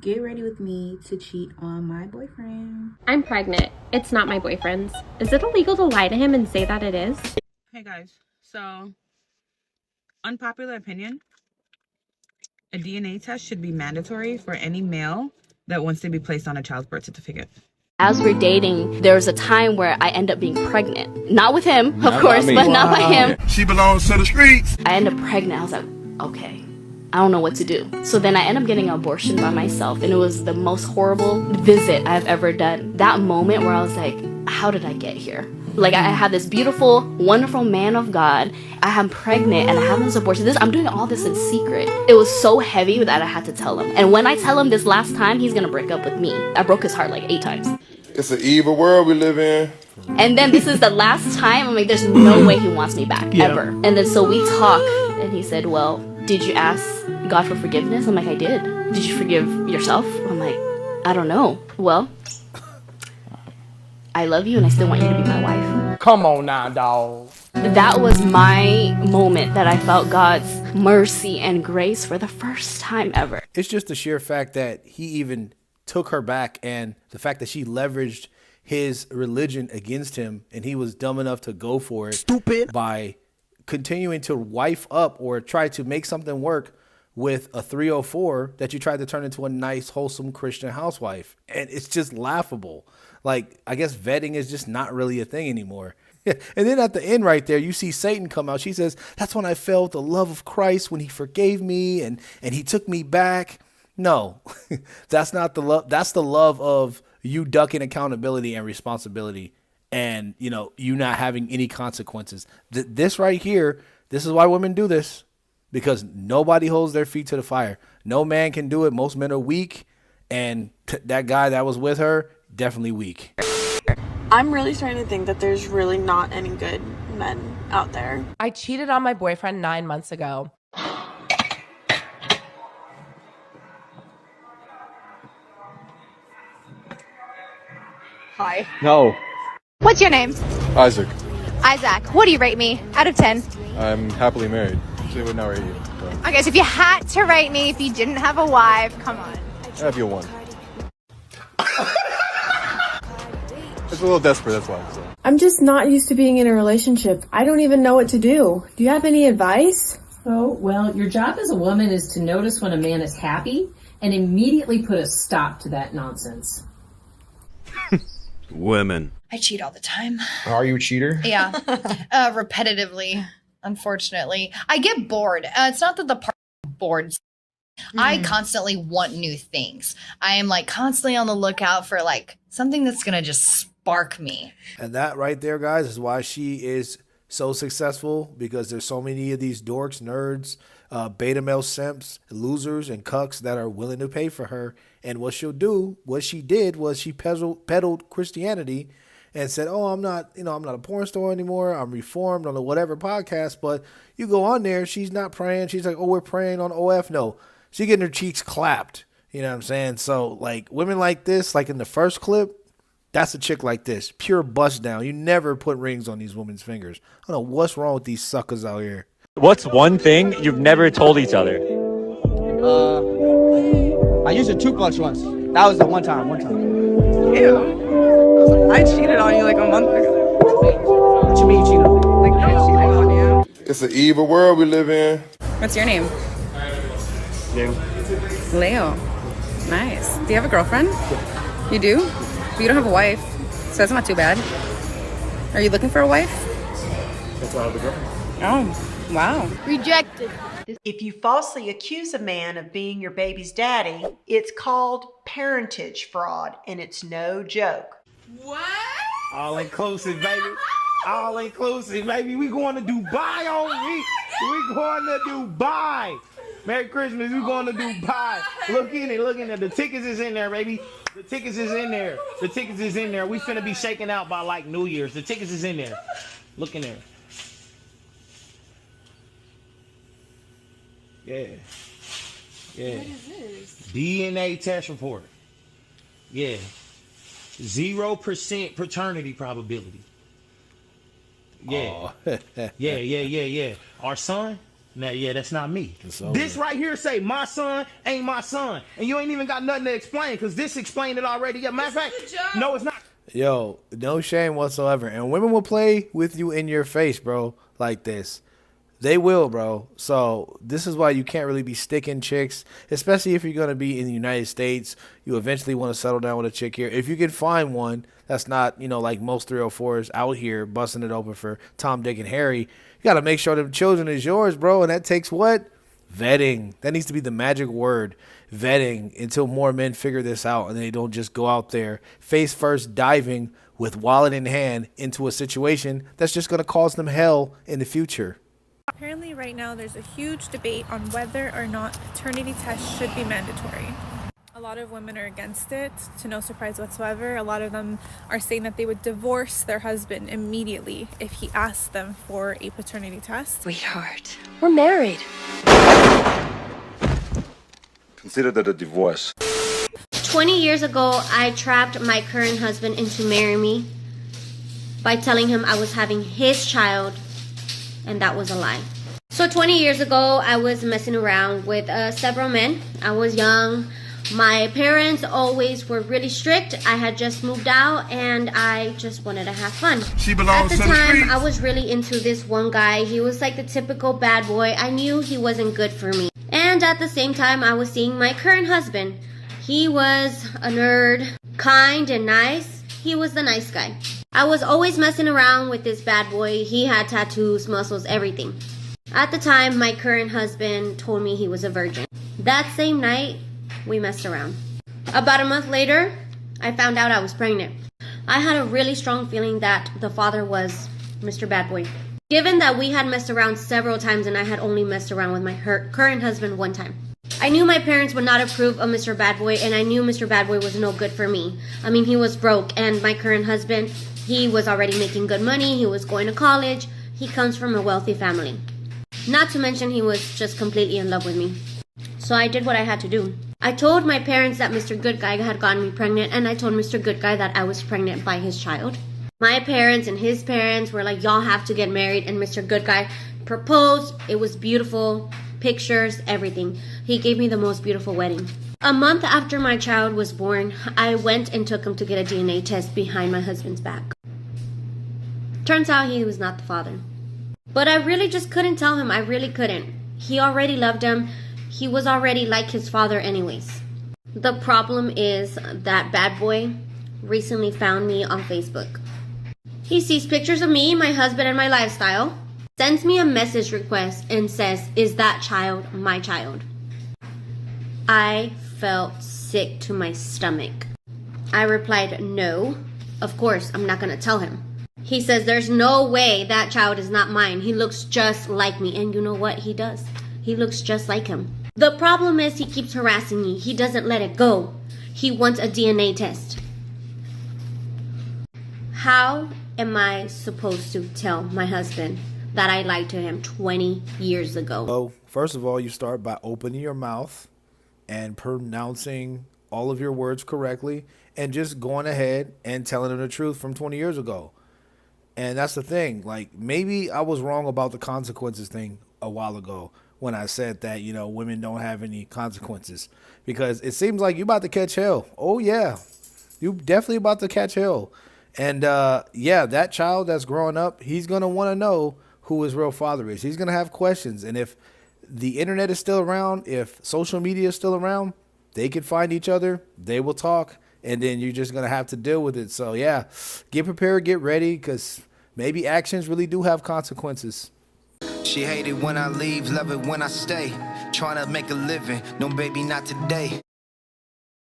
Get ready with me to cheat on my boyfriend. I'm pregnant. It's not my boyfriend's. Is it illegal to lie to him and say that it is? Hey guys, so unpopular opinion, a DNA test should be mandatory for any male that wants to be placed on a child's birth certificate. As we're dating, there was a time where I end up being pregnant. Not with him, of course, but not by him. She belongs to the streets. I end up pregnant. I was like, okay, I don't know what to do. So then I end up getting an abortion by myself, and it was the most horrible visit I've ever done. That moment where I was like, how did I get here? Like, I had this beautiful, wonderful man of God. I am pregnant and I have this abortion. I'm doing all this in secret. It was so heavy that I had to tell him. And when I tell him this last time, he's gonna break up with me. I broke his heart like 8 times. It's an evil world we live in. And then this is the last time. I'm like, there's no way he wants me back, ever. And then so we talk, and he said, well, did you ask God for forgiveness? I'm like, I did. Did you forgive yourself? I'm like, I don't know. Well, I love you and I still want you to be my wife. Come on now, dawg. That was my moment that I felt God's mercy and grace for the first time ever. It's just the sheer fact that he even took her back, and the fact that she leveraged his religion against him, and he was dumb enough to go for it. Stupid. By continuing to wife up or try to make something work with a 304 that you tried to turn into a nice, wholesome Christian housewife. And it's just laughable. Like, I guess vetting is just not really a thing anymore. And then at the end right there, you see Satan come out. She says, that's when I felt the love of Christ, when he forgave me and he took me back. No, that's not the love. That's the love of you ducking accountability and responsibility and, you know, you not having any consequences. This right here, this is why women do this, because nobody holds their feet to the fire. No man can do it. Most men are weak. And that guy that was with her, definitely weak. I'm really starting to think that there's really not any good men out there. I cheated on my boyfriend 9 months ago. Hi. No. What's your name? Isaac. Isaac. What do you rate me out of 10? I'm happily married. So I would not rate you. But Okay, so if you had to rate me if you didn't have a wife, come on. I have you a 1. It's a little desperate, that's why. So. I'm just not used to being in a relationship. I don't even know what to do. Do you have any advice? Oh, well, your job as a woman is to notice when a man is happy and immediately put a stop to that nonsense. Women. I cheat all the time. Are you a cheater? Yeah. Repetitively, unfortunately. I get bored. It's not that the partner is bored. I constantly want new things. I am like constantly on the lookout for like something that's going to just spark me. And that right there, guys, is why she is so successful, because there's so many of these dorks, nerds, beta male simps, losers, and cucks that are willing to pay for her. And what she'll do, what she did was she peddled Christianity and said, oh, I'm not a porn star anymore. I'm reformed on the whatever podcast. But you go on there, she's not praying. She's like, oh, we're praying on OF. No, she's getting her cheeks clapped. You know what I'm saying? So like women like this, like in the first clip, that's a chick like this. Pure bust down. You never put rings on these women's fingers. I don't know what's wrong with these suckers out here. What's one thing you've never told each other? I used a toothbrush once. That was the one time. Ew. I cheated on you like a month ago. What you mean you cheated? Like, I cheated on you. It's an evil world we live in. What's your name? Leo. Leo. Nice. Do you have a girlfriend? You do? But you don't have a wife, so that's not too bad. Are you looking for a wife? That's why I have a girlfriend. Oh, wow. Rejected. If you falsely accuse a man of being your baby's daddy, it's called parentage fraud, and it's no joke. What? All inclusive, baby. All inclusive, baby. We going to Dubai on week. We going to Dubai. Merry Christmas. We going to Dubai. Look in it. The tickets is in there, baby. The tickets is in there. We finna be shaking out by like New Year's. The tickets is in there. Look in there. Yeah. What is this? DNA test report. Yeah. 0% paternity probability. Yeah. Oh. Yeah. Our son, Now, yeah, that's not me. over. This right here say my son ain't my son, and you ain't even got nothing to explain because this explained it already. Yeah, matter of fact, no, it's not. Yo, no shame whatsoever. And women will play with you in your face, bro, like this. They will, bro. So this is why you can't really be sticking chicks, especially if you're going to be in the United States. You eventually want to settle down with a chick here. If you can find one that's not, like most 304s out here busting it open for Tom, Dick, and Harry, you got to make sure the children is yours, bro. And that takes what? Vetting. That needs to be the magic word. Vetting until more men figure this out and they don't just go out there face first diving with wallet in hand into a situation that's just going to cause them hell in the future. Apparently right now there's a huge debate on whether or not paternity tests should be mandatory. A lot of women are against it, to no surprise whatsoever. A lot of them are saying that they would divorce their husband immediately if he asked them for a paternity test. Sweetheart, we're married. Consider that a divorce. 20 years ago, I trapped my current husband into marrying me by telling him I was having his child, and that was a lie. So 20 years ago, I was messing around with several men. I was young. My parents always were really strict. I had just moved out and I just wanted to have fun. She belongs to the to the time, streets. I was really into this one guy. He was like the typical bad boy. I knew he wasn't good for me. And at the same time, I was seeing my current husband. He was a nerd, kind and nice. He was the nice guy. I was always messing around with this bad boy. He had tattoos, muscles, everything. At the time, my current husband told me he was a virgin. That same night, we messed around. About a month later, I found out I was pregnant. I had a really strong feeling that the father was Mr. Bad Boy. Given that we had messed around several times and I had only messed around with my current husband one time. I knew my parents would not approve of Mr. Bad Boy, and I knew Mr. Bad Boy was no good for me. I mean, he was broke, and my current husband, he was already making good money, he was going to college, he comes from a wealthy family. Not to mention he was just completely in love with me. So I did what I had to do. I told my parents that Mr. Good Guy had gotten me pregnant, and I told Mr. Good Guy that I was pregnant by his child. My parents and his parents were like, y'all have to get married, and Mr. Good Guy proposed. It was beautiful, pictures, everything. He gave me the most beautiful wedding. A month after my child was born, I went and took him to get a DNA test behind my husband's back. Turns out he was not the father. But I really just couldn't tell him. I really couldn't. He already loved him. He was already like his father anyways. The problem is that bad boy recently found me on Facebook. He sees pictures of me, my husband, and my lifestyle, sends me a message request and says, "Is that child my child?" I felt sick to my stomach. I replied, "No, of course, I'm not going to tell him." He says, "There's no way that child is not mine. He looks just like me." And you know what? He does. He looks just like him. The problem is he keeps harassing me. He doesn't let it go. He wants a DNA test. How am I supposed to tell my husband that I lied to him 20 years ago? So, first of all, you start by opening your mouth and pronouncing all of your words correctly and just going ahead and telling him the truth from 20 years ago. And that's the thing. Like, maybe I was wrong about the consequences thing a while ago when I said that, women don't have any consequences. Because it seems like you about to catch hell. Oh, yeah. You definitely about to catch hell. And, that child that's growing up, he's going to want to know who his real father is. He's going to have questions. And if the internet is still around, if social media is still around, they can find each other. They will talk. And then you're just going to have to deal with it. So, yeah, get prepared, get ready, because maybe actions really do have consequences. She hate it when I leave, love it when I stay. Trying to make a living, no baby, not today.